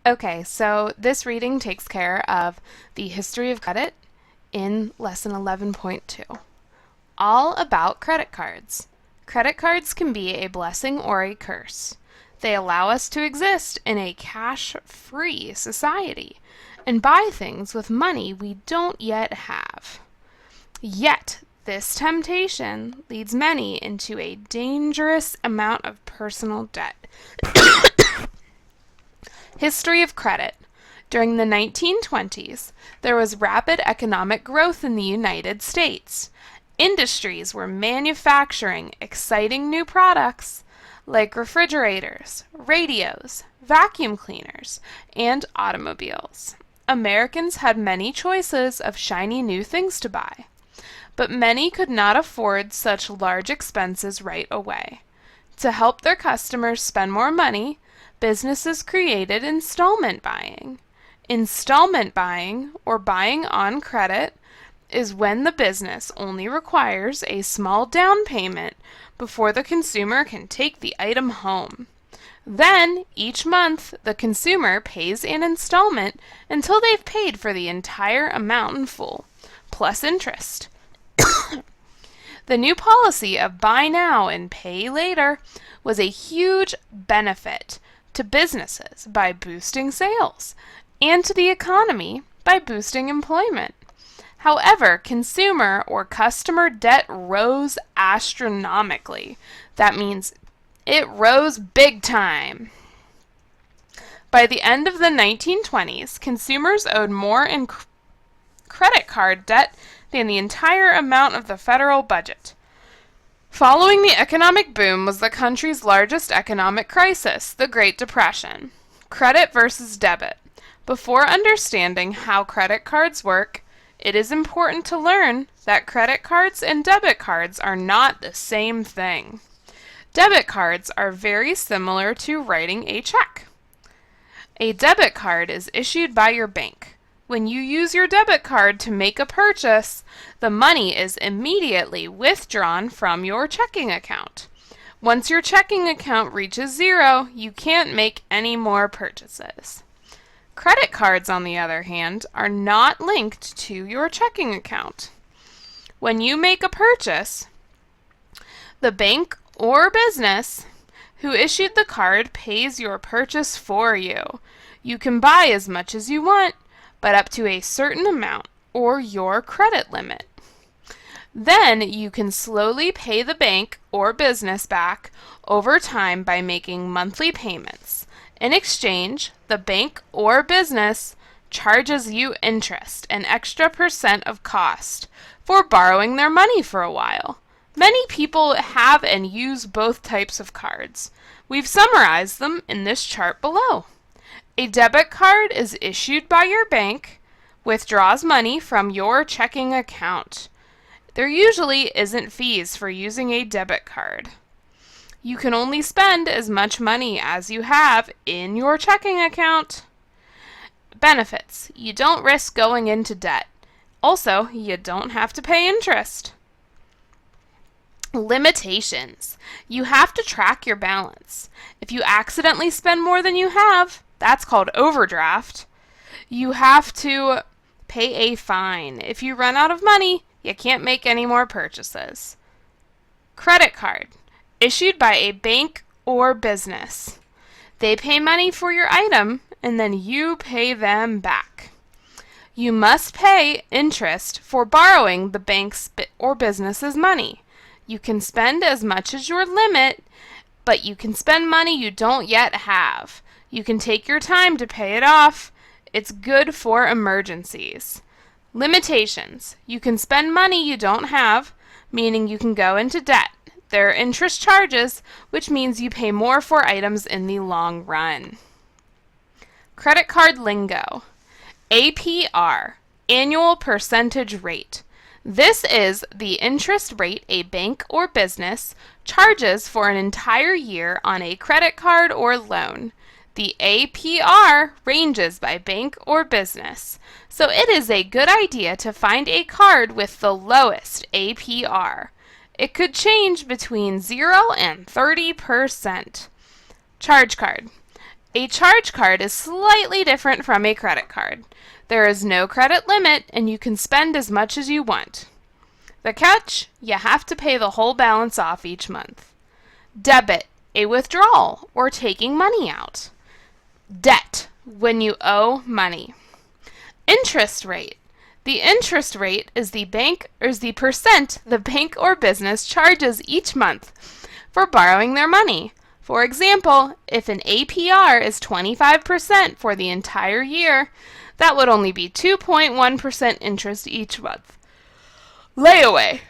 Okay, so this reading takes care of the history of credit in lesson 11.2. All about credit cards. Credit cards can be a blessing or a curse. They allow us to exist in a cash-free society and buy things with money we don't yet have. Yet, this temptation leads many into a dangerous amount of personal debt. History of credit. During the 1920s, there was rapid economic growth in the United States. Industries were manufacturing exciting new products like refrigerators, radios, vacuum cleaners, and automobiles. Americans had many choices of shiny new things to buy, but many could not afford such large expenses right away. To help their customers spend more money, businesses created installment buying. Installment buying, or buying on credit, is when the business only requires a small down payment before the consumer can take the item home. Then, each month, the consumer pays an installment until they've paid for the entire amount in full, plus interest. The new policy of buy now and pay later was a huge benefit to businesses by boosting sales, and to the economy by boosting employment. However, consumer or customer debt rose astronomically. That means it rose big time. By the end of the 1920s, consumers owed more in credit card debt than the entire amount of the federal budget. Following the economic boom was the country's largest economic crisis, the Great Depression. Credit versus debit. Before understanding how credit cards work, it is important to learn that credit cards and debit cards are not the same thing. Debit cards are very similar to writing a check. A debit card is issued by your bank. When you use your debit card to make a purchase, the money is immediately withdrawn from your checking account. Once your checking account reaches zero, you can't make any more purchases. Credit cards, on the other hand, are not linked to your checking account. When you make a purchase, the bank or business who issued the card pays your purchase for you. You can buy as much as you want, but up to a certain amount, or your credit limit. Then you can slowly pay the bank or business back over time by making monthly payments. In exchange, the bank or business charges you interest, an extra percent of cost, for borrowing their money for a while. Many people have and use both types of cards. We've summarized them in this chart below. A debit card is issued by your bank, withdraws money from your checking account. There usually isn't fees for using a debit card. You can only spend as much money as you have in your checking account. Benefits. You don't risk going into debt. Also, you don't have to pay interest. Limitations. You have to track your balance. If you accidentally spend more than you have, that's called overdraft. You have to pay a fine. If you run out of money, you can't make any more purchases. Credit card. Issued by a bank or business. They pay money for your item, and then you pay them back. You must pay interest for borrowing the bank's or business's money. You can spend as much as your limit, but you can spend money you don't yet have. You can take your time to pay it off. It's good for emergencies. Limitations. You can spend money you don't have, meaning you can go into debt. There are interest charges, which means you pay more for items in the long run. Credit card lingo. APR, annual percentage rate. This is the interest rate a bank or business charges for an entire year on a credit card or loan. The APR ranges by bank or business, so it is a good idea to find a card with the lowest APR. It could change between 0 and 30%. Charge card. A charge card is slightly different from a credit card. There is no credit limit and you can spend as much as you want. The catch? You have to pay the whole balance off each month. Debit, a withdrawal or taking money out. Debt, when you owe money. Interest rate. The interest rate is the percent the bank or business charges each month for borrowing their money. For example, if an APR is 25% for the entire year, that would only be 2.1% interest each month. Layaway.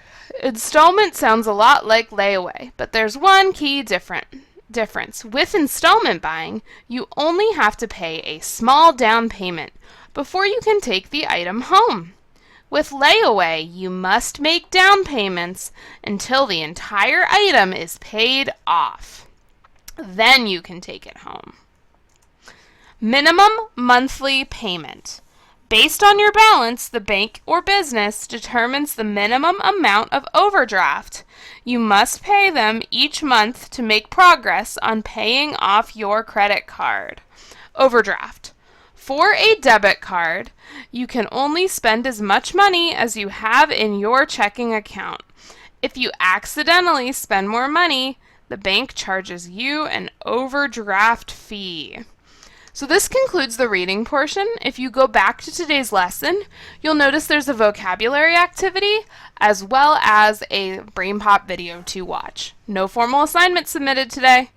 Installment sounds a lot like layaway, but there's one key difference. With installment buying, you only have to pay a small down payment before you can take the item home. With layaway, you must make down payments until the entire item is paid off. Then you can take it home. Minimum monthly payment. Based on your balance, the bank or business determines the minimum amount of overdraft you must pay them each month to make progress on paying off your credit card. Overdraft. For a debit card, you can only spend as much money as you have in your checking account. If you accidentally spend more money, the bank charges you an overdraft fee. So this concludes the reading portion. If you go back to today's lesson, you'll notice there's a vocabulary activity as well as a BrainPop video to watch. No formal assignment submitted today.